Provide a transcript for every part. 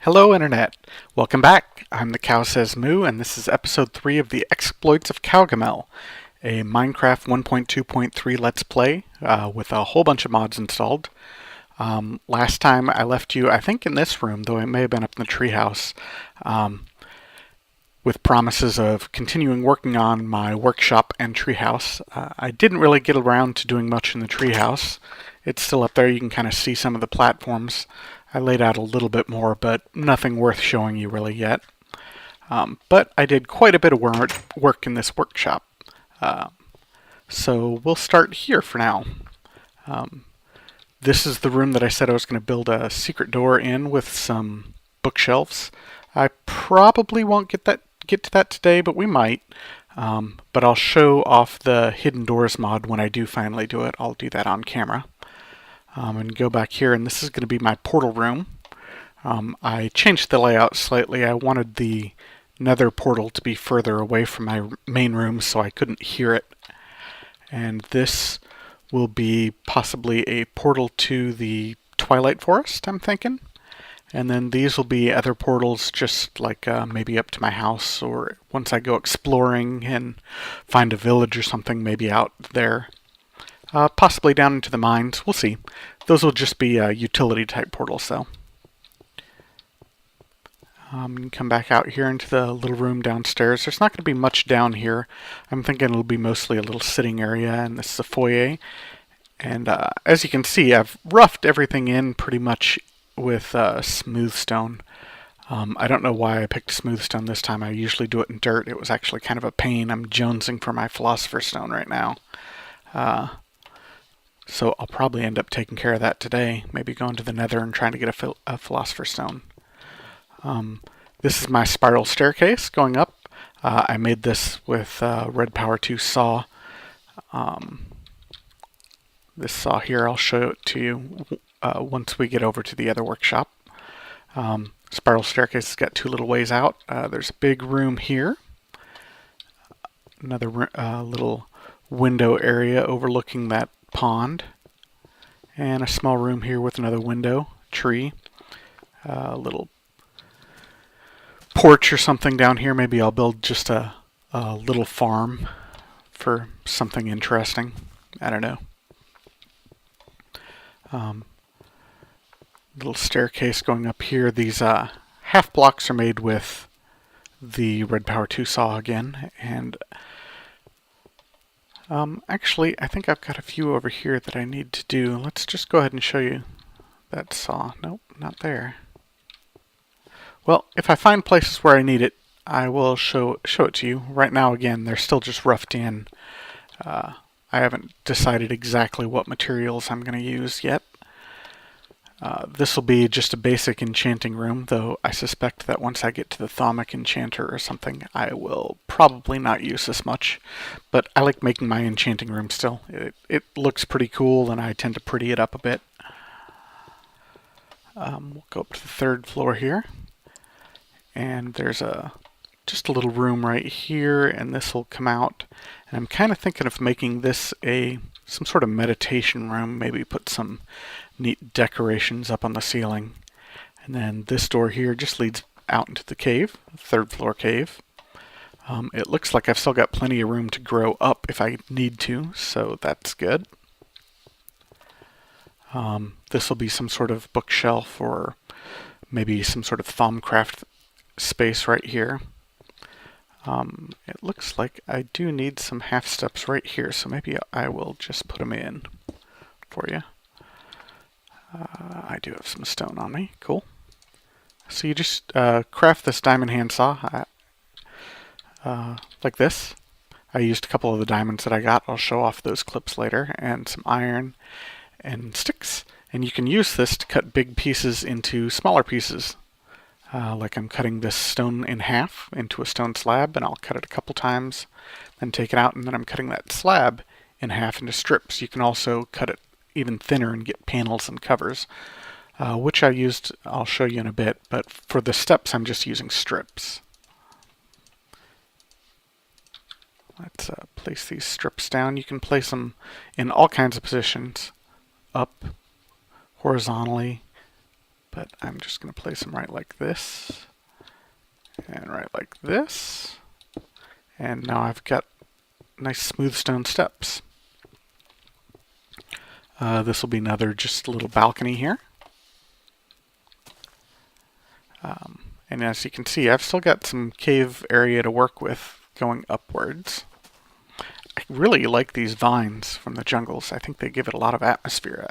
Hello Internet! Welcome back! I'm the Cow Says Moo, and this is episode 3 of the Exploits of Cowgamel, a Minecraft 1.2.3 Let's Play with a whole bunch of mods installed. Last time I left you, I think in this room, though it may have been up in the treehouse, with promises of continuing working on my workshop and treehouse. I didn't really get around to doing much in the treehouse. It's still up there. You can kind of see some of the platforms. I laid out a little bit more, but nothing worth showing you really yet. But I did quite a bit of work in this workshop. So we'll start here for now. This is the room that I said I was going to build a secret door in with some bookshelves. I probably won't get to that today, but we might. But I'll show off the hidden doors mod when I do finally do it. I'll do that on camera. And go back here, and this is going to be my portal room. I changed the layout slightly. I wanted the nether portal to be further away from my main room so I couldn't hear it. And this will be possibly a portal to the Twilight Forest, I'm thinking. And then these will be other portals just like maybe up to my house, or once I go exploring and find a village or something, maybe out there. Possibly down into the mines. We'll see. Those will just be utility type portals though. You can come back out here into the little room downstairs. There's not going to be much down here. I'm thinking it'll be mostly a little sitting area, and this is a foyer. And as you can see, I've roughed everything in pretty much with smoothstone. I don't know why I picked smoothstone this time. I usually do it in dirt. It was actually kind of a pain. I'm jonesing for my philosopher's stone right now. So I'll probably end up taking care of that today. Maybe going to the nether and trying to get a philosopher's stone. This is my spiral staircase going up. I made this with RedPower 2 saw. This saw here, I'll show it to you once we get over to the other workshop. Spiral staircase has got two little ways out. There's a big room here. Another little window area overlooking that pond, and a small room here with another window, tree, a little porch or something down here. Maybe I'll build just a little farm for something interesting. I don't know. Little staircase going up here. These half blocks are made with the RedPower 2 saw again, and actually, I think I've got a few over here that I need to do. Let's just go ahead and show you that saw. Nope, not there. Well, if I find places where I need it, I will show it to you. Right now, again, they're still just roughed in. I haven't decided exactly what materials I'm going to use yet. This will be just a basic enchanting room, though I suspect that once I get to the Thaumic enchanter or something, I will probably not use this much. But I like making my enchanting room still. It looks pretty cool, and I tend to pretty it up a bit. We'll go up to the third floor here. And there's just a little room right here, and this will come out. And I'm kind of thinking of making this some sort of meditation room, maybe put some neat decorations up on the ceiling. And then this door here just leads out into the cave, third floor cave. It looks like I've still got plenty of room to grow up if I need to, so that's good. This will be some sort of bookshelf or maybe some sort of Thaumcraft space right here. It looks like I do need some half steps right here, so maybe I will just put them in for you. I do have some stone on me. Cool. So you just craft this diamond handsaw like this. I used a couple of the diamonds that I got. I'll show off those clips later. And some iron and sticks. And you can use this to cut big pieces into smaller pieces. Like I'm cutting this stone in half into a stone slab, and I'll cut it a couple times, then take it out, and then I'm cutting that slab in half into strips. You can also cut it even thinner and get panels and covers, which I'll show you in a bit, but for the steps I'm just using strips. Let's place these strips down. You can place them in all kinds of positions, up, horizontally, but I'm just going to place them right like this, and right like this, and now I've got nice smooth stone steps. This will be another just little balcony here. And as you can see, I've still got some cave area to work with going upwards. I really like these vines from the jungles. I think they give it a lot of atmosphere.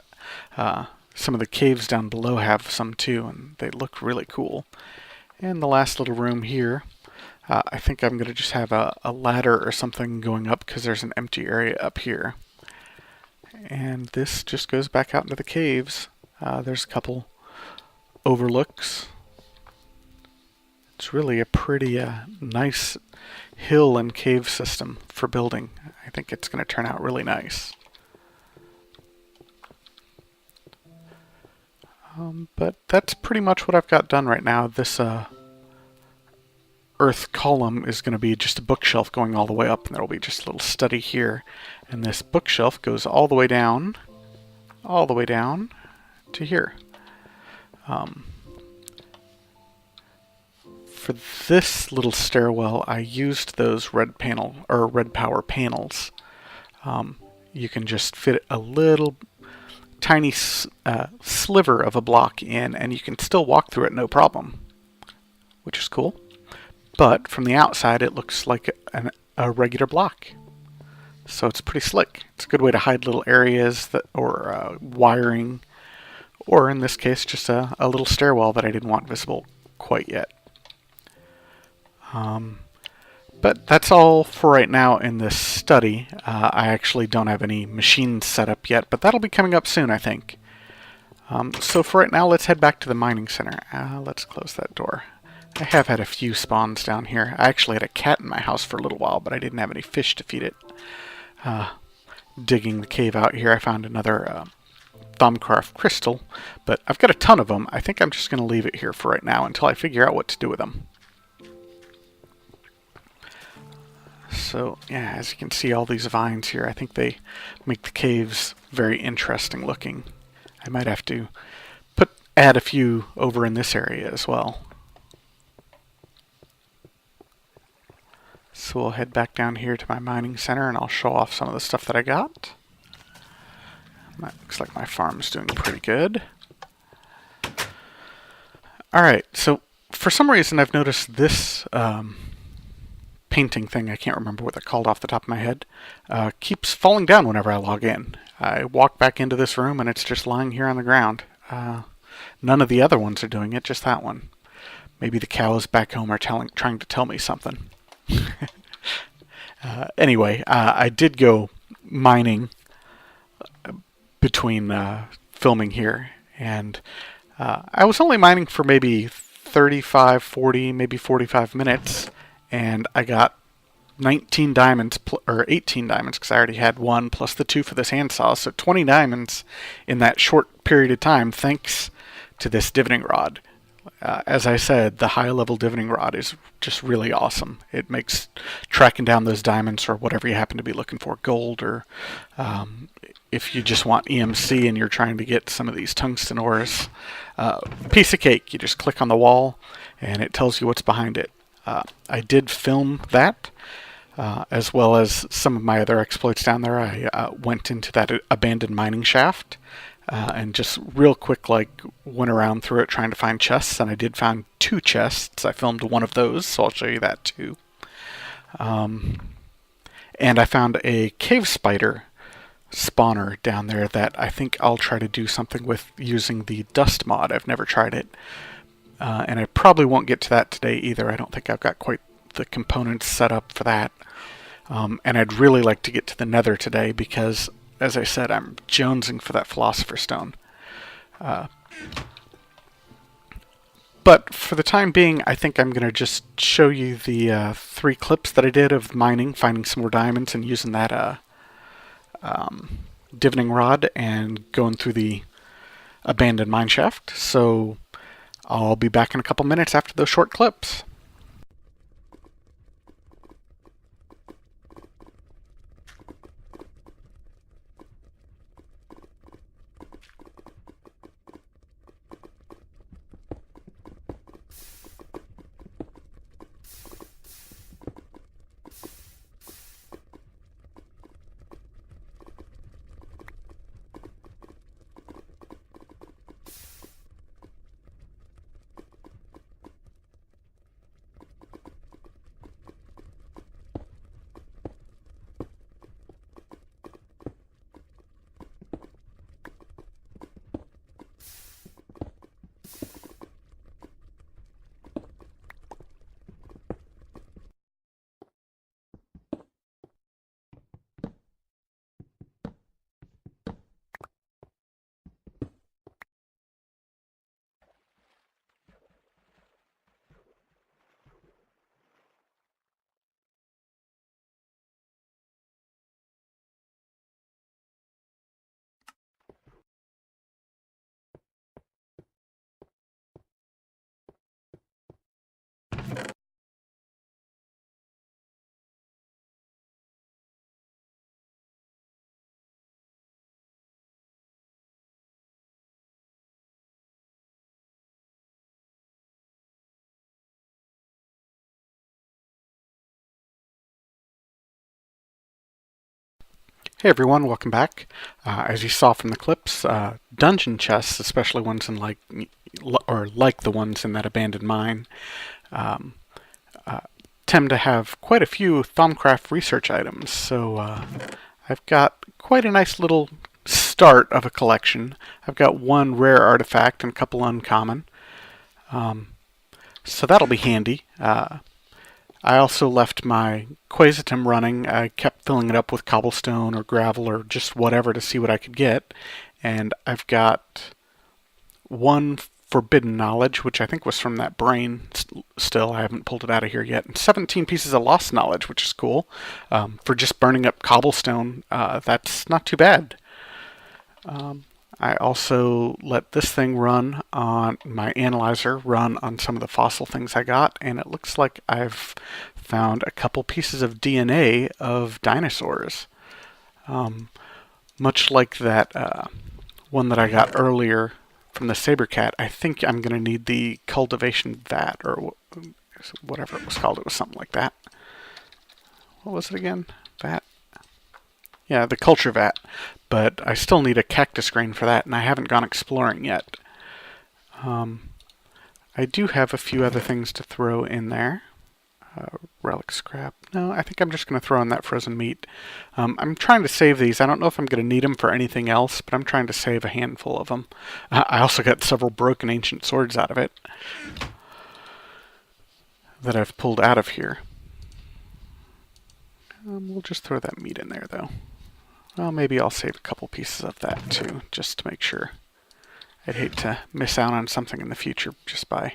Some of the caves down below have some too, and they look really cool. And the last little room here, I think I'm going to just have a ladder or something going up because there's an empty area up here. And this just goes back out into the caves. There's a couple overlooks. It's really a pretty nice hill and cave system for building. I think it's going to turn out really nice. But that's pretty much what I've got done right now. This earth column is going to be just a bookshelf going all the way up, and there will be just a little study here. And this bookshelf goes all the way down to here. For this little stairwell, I used those RedPower panels. You can just fit a little tiny sliver of a block in, and you can still walk through it no problem, which is cool. But from the outside, it looks like a regular block. So it's pretty slick. It's a good way to hide little areas or wiring, or in this case, just a little stairwell that I didn't want visible quite yet. But that's all for right now in this study. I actually don't have any machines set up yet, but that'll be coming up soon, I think. So for right now, let's head back to the mining center. Let's close that door. I have had a few spawns down here. I actually had a cat in my house for a little while, but I didn't have any fish to feed it. Digging the cave out here, I found another Thaumcraft crystal, but I've got a ton of them. I think I'm just going to leave it here for right now until I figure out what to do with them. So, yeah, as you can see, all these vines here, I think they make the caves very interesting looking. I might have to add a few over in this area as well. So we'll head back down here to my mining center, and I'll show off some of the stuff that I got. That looks like my farm's doing pretty good. Alright, so for some reason I've noticed this painting thing, I can't remember what they're called off the top of my head, keeps falling down whenever I log in. I walk back into this room and it's just lying here on the ground. None of the other ones are doing it, just that one. Maybe the cows back home are trying to tell me something. Anyway, I did go mining between filming here, and I was only mining for maybe 35, 40, maybe 45 minutes, and I got 19 diamonds, or 18 diamonds, because I already had one, plus the 2 for this handsaw, so 20 diamonds in that short period of time, thanks to this divining rod. As I said, the high-level divining rod is just really awesome. It makes tracking down those diamonds or whatever you happen to be looking for, gold, or if you just want EMC and you're trying to get some of these tungsten ores, piece of cake. You just click on the wall and it tells you what's behind it. I did film that, as well as some of my other exploits down there. I went into that abandoned mining shaft and just real quick went around through it trying to find chests, and I did find 2 chests. I filmed one of those, so I'll show you that too. And I found a cave spider spawner down there that I think I'll try to do something with using the dust mod. I've never tried it. And I probably won't get to that today either. I don't think I've got quite the components set up for that. And I'd really like to get to the nether today because, as I said, I'm jonesing for that philosopher's stone. But for the time being, I think I'm going to just show you the 3 clips that I did of mining, finding some more diamonds, and using that divining rod and going through the abandoned mine shaft. So I'll be back in a couple minutes after those short clips. Hey everyone, welcome back. As you saw from the clips, dungeon chests, especially ones in like the ones in that abandoned mine, um, uh, tend to have quite a few Thaumcraft research items. So I've got quite a nice little start of a collection. I've got one rare artifact and a couple uncommon, so that'll be handy. I also left my quasitum running. I kept filling it up with cobblestone or gravel or just whatever to see what I could get. And I've got one forbidden knowledge, which I think was from that brain still. I haven't pulled it out of here yet. And 17 pieces of lost knowledge, which is cool. For just burning up cobblestone, that's not too bad. I also let this thing run on my analyzer, run on some of the fossil things I got, and it looks like I've found a couple pieces of DNA of dinosaurs. Much like that one that I got earlier from the saber cat, I think I'm going to need the cultivation vat, or whatever it was called. It was something like that. What was it again? Vat? Yeah, the culture vat. But I still need a cactus grain for that, and I haven't gone exploring yet. I do have a few other things to throw in there. Relic scrap. No, I think I'm just going to throw in that frozen meat. I'm trying to save these. I don't know if I'm going to need them for anything else, but I'm trying to save a handful of them. I also got several broken ancient swords out of it that I've pulled out of here. We'll just throw that meat in there, though. Well, maybe I'll save a couple pieces of that, too, just to make sure. I'd hate to miss out on something in the future just by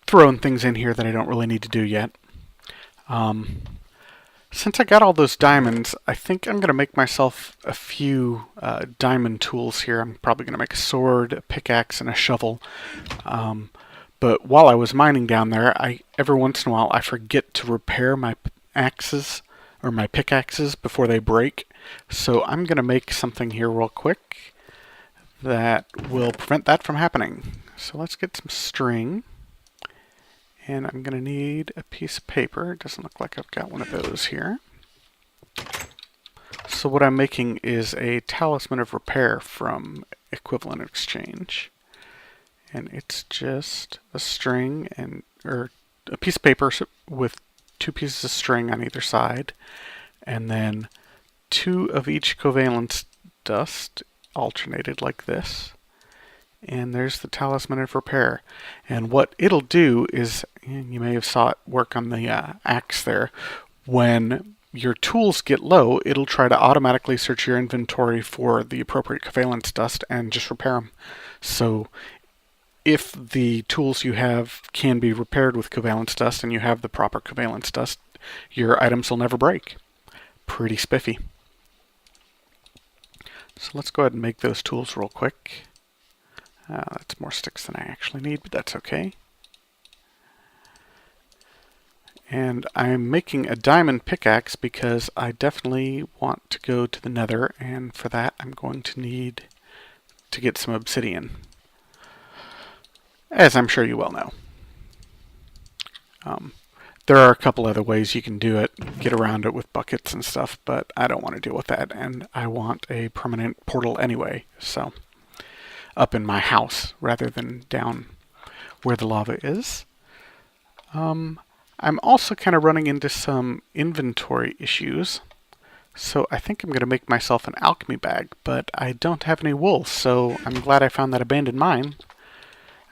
throwing things in here that I don't really need to do yet. Since I got all those diamonds, I think I'm going to make myself a few diamond tools here. I'm probably going to make a sword, a pickaxe, and a shovel. But while I was mining down there, every once in a while I forget to repair my axes or my pickaxes before they break. So I'm going to make something here real quick that will prevent that from happening. So let's get some string. And I'm going to need a piece of paper. It doesn't look like I've got one of those here. So what I'm making is a talisman of repair from Equivalent Exchange. And it's just a string or a piece of paper with 2 pieces of string on either side. And then 2 of each covalence dust alternated like this. And there's the talisman of repair. And what it'll do is, and you may have saw it work on the axe there, when your tools get low, it'll try to automatically search your inventory for the appropriate covalence dust and just repair them. So if the tools you have can be repaired with covalence dust and you have the proper covalence dust, your items will never break. Pretty spiffy. So let's go ahead and make those tools real quick. That's more sticks than I actually need, but that's okay. And I'm making a diamond pickaxe because I definitely want to go to the nether, and for that I'm going to need to get some obsidian, as I'm sure you well know. There are a couple other ways you can do it, get around it with buckets and stuff, but I don't want to deal with that, and I want a permanent portal anyway, so up in my house rather than down where the lava is. I'm also kind of running into some inventory issues, so I think I'm going to make myself an alchemy bag, but I don't have any wool, so I'm glad I found that abandoned mine.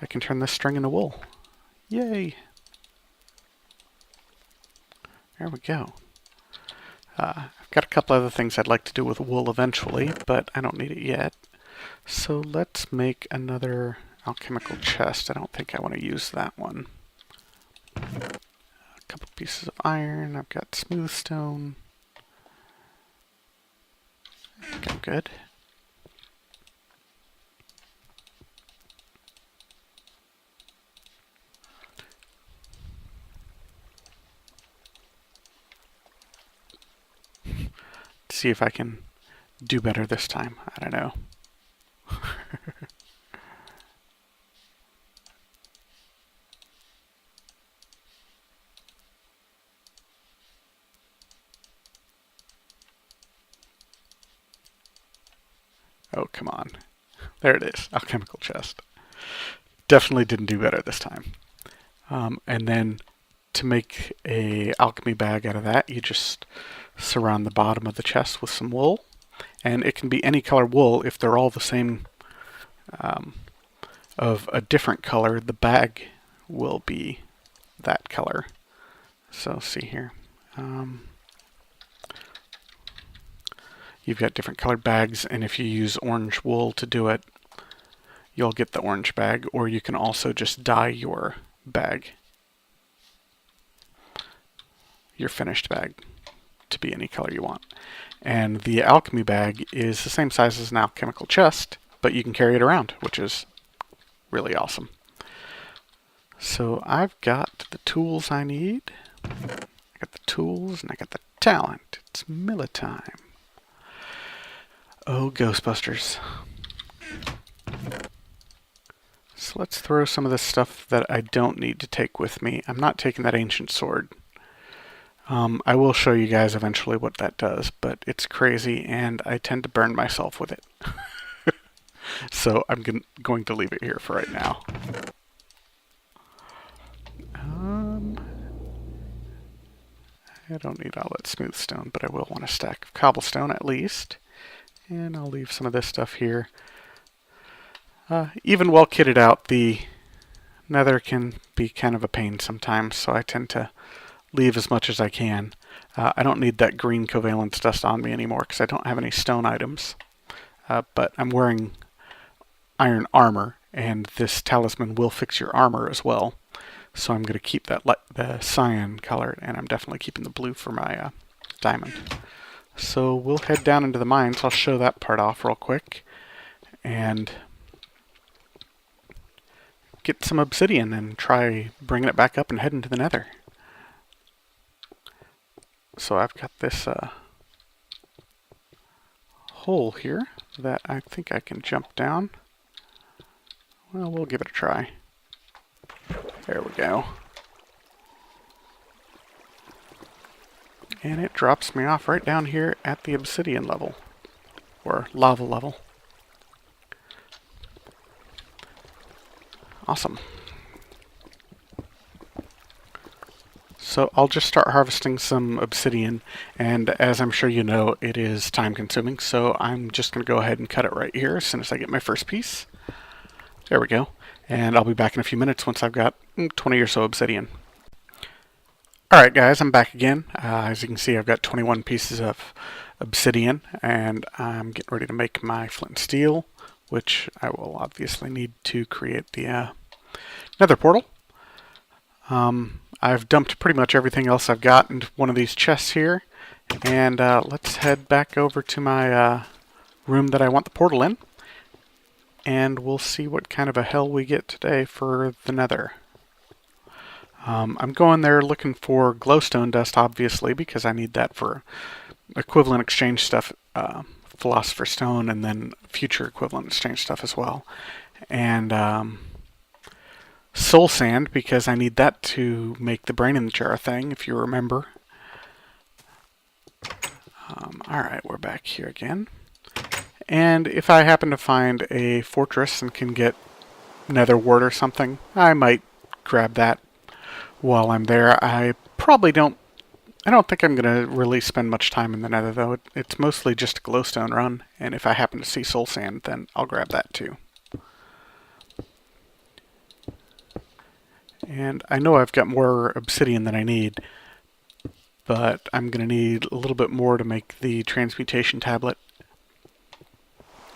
I can turn this string into wool. Yay! There we go. I've got a couple other things I'd like to do with wool eventually, but I don't need it yet. So let's make another alchemical chest. I don't think I want to use that one. A couple pieces of iron. I've got smoothstone. I think I'm good. Let's see if I can do better this time. I don't know. Oh, come on. There it is, alchemical chest. Definitely didn't do better this time. And then to make a alchemy bag out of that, you just surround the bottom of the chest with some wool. And it can be any color wool. If they're all the same of a different color, the bag will be that color. So see here. You've got different colored bags, and if you use orange wool to do it, you'll get the orange bag, or you can also just dye your bag, your finished bag, to be any color you want. And the alchemy bag is the same size as an alchemical chest, but you can carry it around, which is really awesome. So I've got the tools I need. I got the tools and I got the talent. It's Miller time. Oh, Ghostbusters. So let's throw some of this stuff that I don't need to take with me. I'm not taking that ancient sword. I will show you guys eventually what that does, but it's crazy and I tend to burn myself with it. So I'm going to leave it here for right now. I don't need all that smoothstone, but I will want a stack of cobblestone at least. And I'll leave some of this stuff here. Even well kitted out, the nether can be kind of a pain sometimes, so I tend to leave as much as I can. I don't need that green covalence dust on me anymore because I don't have any stone items. But I'm wearing iron armor, and this talisman will fix your armor as well. So I'm going to keep that the cyan color, and I'm definitely keeping the blue for my diamond. So we'll head down into the mines. I'll show that part off real quick and get some obsidian and try bringing it back up and head into the nether. So I've got this hole here that I think I can jump down. Well, we'll give it a try. There we go. And it drops me off right down here at the obsidian level, or lava level. Awesome. So I'll just start harvesting some obsidian, and as I'm sure you know, it is time consuming, so I'm just going to go ahead and cut it right here as soon as I get my first piece. There we go. And I'll be back in a few minutes once I've got 20 or so obsidian. Alright guys, I'm back again. As you can see, I've got 21 pieces of obsidian, and I'm getting ready to make my flint and steel, which I will obviously need to create the nether portal. I've dumped pretty much everything else I've got into one of these chests here, and let's head back over to my room that I want the portal in, and we'll see what kind of a hell we get today for the nether. I'm going there looking for glowstone dust, obviously, because I need that for equivalent exchange stuff, philosopher's stone, and then future equivalent exchange stuff as well. And soul sand, because I need that to make the brain in the jar thing, if you remember. Alright, we're back here again. And if I happen to find a fortress and can get nether wart or something, I might grab that while I'm there. I don't think I'm going to really spend much time in the nether, though. It's mostly just a glowstone run, and if I happen to see soul sand, then I'll grab that too. And I know I've got more obsidian than I need, but I'm going to need a little bit more to make the transmutation tablet.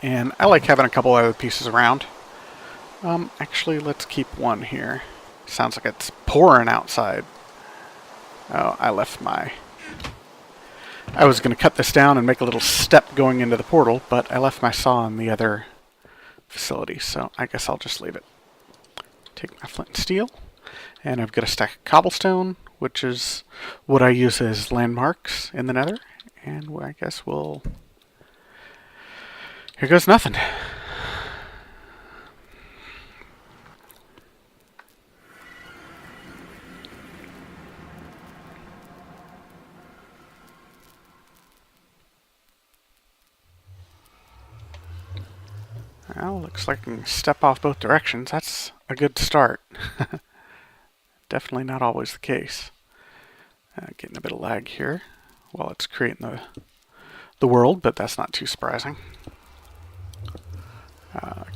And I like having a couple other pieces around. Actually, let's keep one here. Sounds like it's pouring outside. Oh, I was going to cut this down and make a little step going into the portal, but I left my saw in the other facility, so I guess I'll just leave it. Take my flint and steel, and I've got a stack of cobblestone, which is what I use as landmarks in the nether, and I guess we'll... Here goes nothing. Well, looks like I can step off both directions. That's a good start. Definitely not always the case. Getting a bit of lag here while it's creating the world, but that's not too surprising.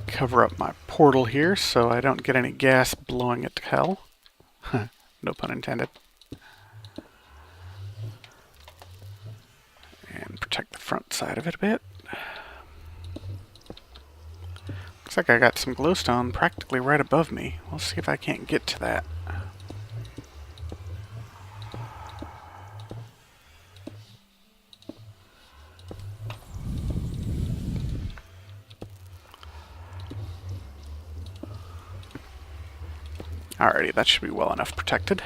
Cover up my portal here so I don't get any gas blowing it to hell. No pun intended. And protect the front side of it a bit. Looks like I got some glowstone practically right above me. We'll see if I can't get to that. Alrighty, that should be well enough protected.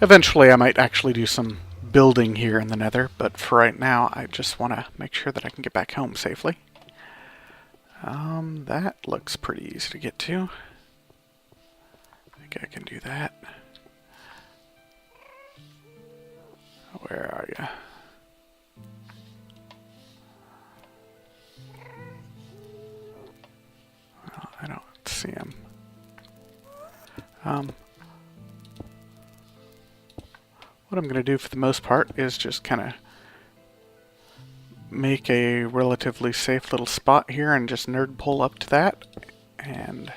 Eventually I might actually do some building here in the nether, but for right now I just want to make sure that I can get back home safely. That looks pretty easy to get to. I think I can do that. Where are you? Well, I don't see him. What I'm going to do for the most part is just kind of make a relatively safe little spot here and just nerd pull up to that and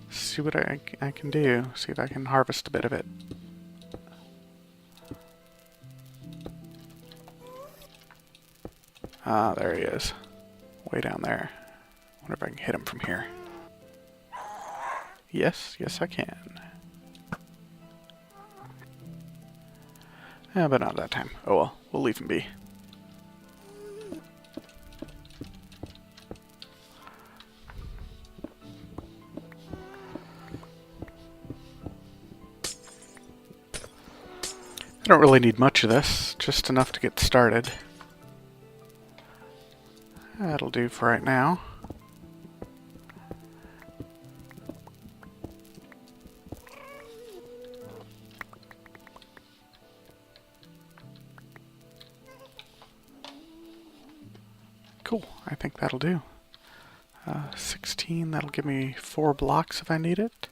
see what I can do. See if I can harvest a bit of it. Ah, there he is. Way down there. Wonder if I can hit him from here. Yes, yes I can. Yeah, but not that time. Oh well, we'll leave him be. I don't really need much of this, just enough to get started. That'll do for right now. Cool, I think that'll do. 16, that'll give me 4 blocks if I need it.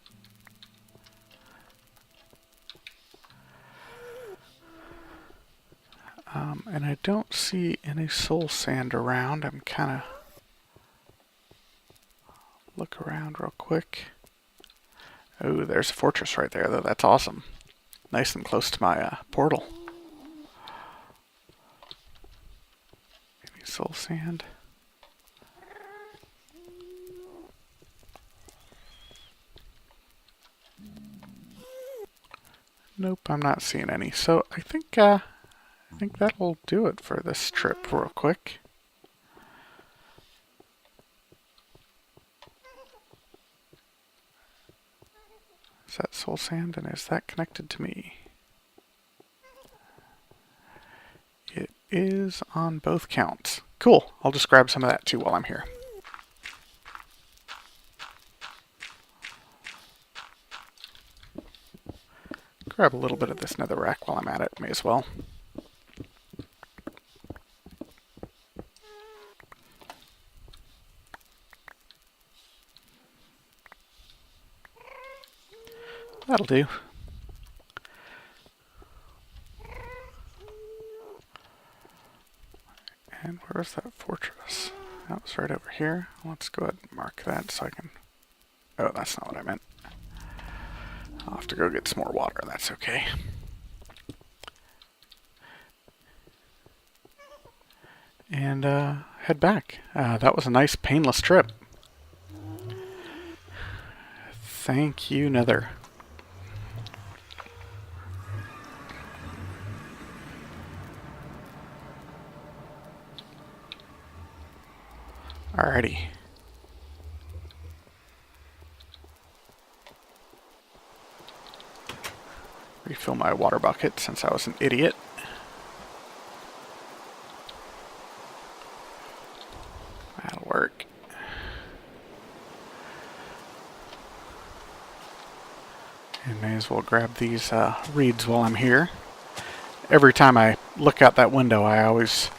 And I don't see any soul sand around. I'm kind of look around real quick. Oh, there's a fortress right there, though. That's awesome. Nice and close to my portal. Maybe soul sand. Nope, I'm not seeing any. So I think that'll do it for this trip real quick. Is that soul sand, and is that connected to me? It is on both counts. Cool, I'll just grab some of that too while I'm here. Grab a little bit of this netherrack while I'm at it, may as well. That'll do. And where's that fortress? That was right over here. Let's go ahead and mark that so I can... Oh, that's not what I meant. I'll have to go get some more water, that's okay. And head back. That was a nice painless trip. Thank you, Nether. Alrighty. Refill my water bucket since I was an idiot. That'll work. And may as well grab these reeds while I'm here. Every time I look out that window, I always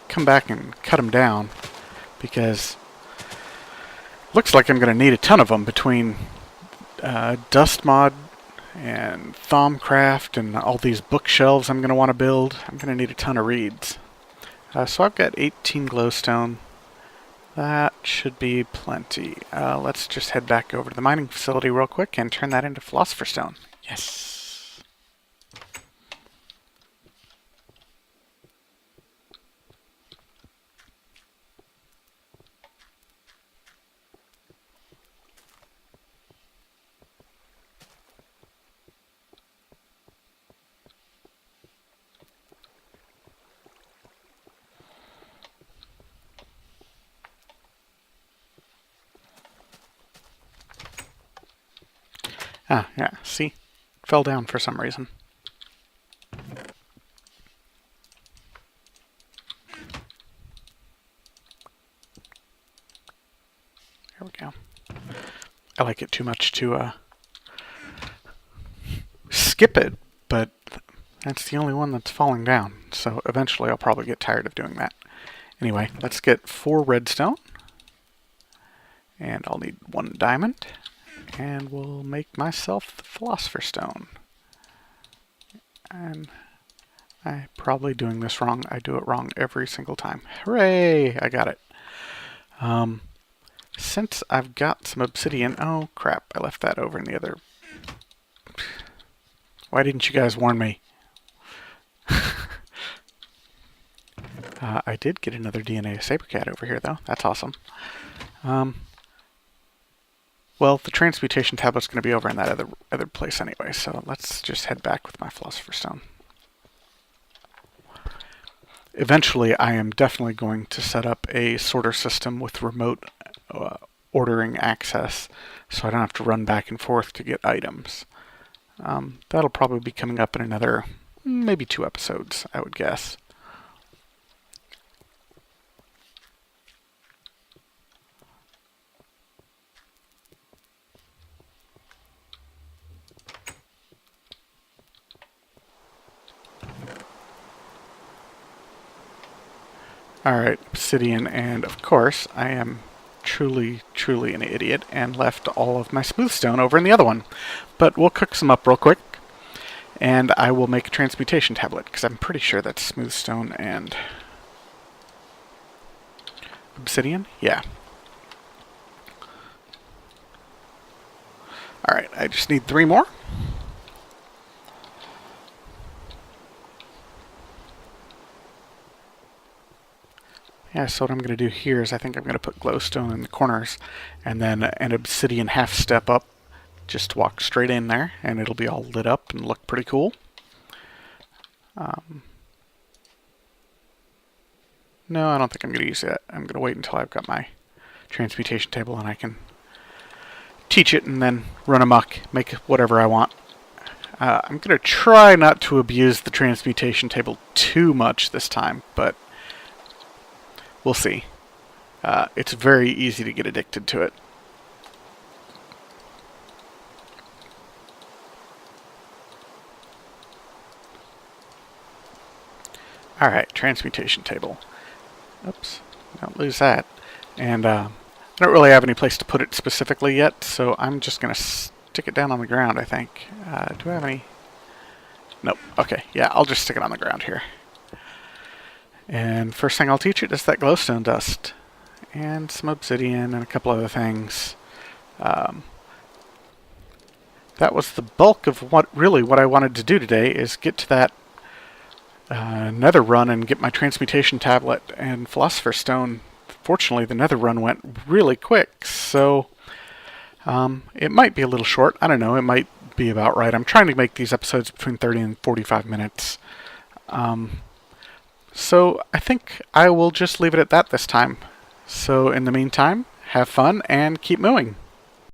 come back and cut them down because looks like I'm going to need a ton of them between Dust Mod and Thaumcraft and all these bookshelves I'm going to want to build. I'm going to need a ton of reeds. So I've got 18 glowstone. That should be plenty. Let's just head back over to the mining facility real quick and turn that into philosopher's stone. Yes. Ah, yeah, see? Fell down for some reason. There we go. I like it too much to skip it, but that's the only one that's falling down, so eventually I'll probably get tired of doing that. Anyway, let's get 4 redstone, and I'll need 1 diamond, and we'll make myself the philosopher's stone. And I'm probably doing this wrong. I do it wrong every single time. Hooray! I got it. Since I've got some obsidian... Oh, crap. I left that over in the other... Why didn't you guys warn me? I did get another DNA saber cat over here, though. That's awesome. Well, the transmutation tablet's going to be over in that other place anyway, so let's just head back with my philosopher's stone. Eventually, I am definitely going to set up a sorter system with remote ordering access, so I don't have to run back and forth to get items. That'll probably be coming up in another, maybe 2 episodes, I would guess. Alright, obsidian, and of course, I am truly an idiot and left all of my smoothstone over in the other one. But we'll cook some up real quick, and I will make a transmutation tablet, because I'm pretty sure that's smoothstone and obsidian? Yeah. Alright, I just need 3 more. Yeah, so what I'm going to do here is I think I'm going to put glowstone in the corners and then an obsidian half step up. Just walk straight in there and it'll be all lit up and look pretty cool. No, I don't think I'm going to use that. I'm going to wait until I've got my transmutation table and I can teach it and then run amok, make whatever I want. I'm going to try not to abuse the transmutation table too much this time, but we'll see. It's very easy to get addicted to it. Alright, transmutation table. Oops, don't lose that. And I don't really have any place to put it specifically yet, so I'm just going to stick it down on the ground, I think. Do I have any? Nope. Okay, yeah, I'll just stick it on the ground here. And first thing I'll teach it is that glowstone dust. And some obsidian and a couple other things. That was the bulk of what I wanted to do today, is get to that nether run and get my transmutation tablet and philosopher's stone. Fortunately, the nether run went really quick, so it might be a little short. I don't know, it might be about right. I'm trying to make these episodes between 30 and 45 minutes. So I think I will just leave it at that this time. So in the meantime, have fun and keep mooing.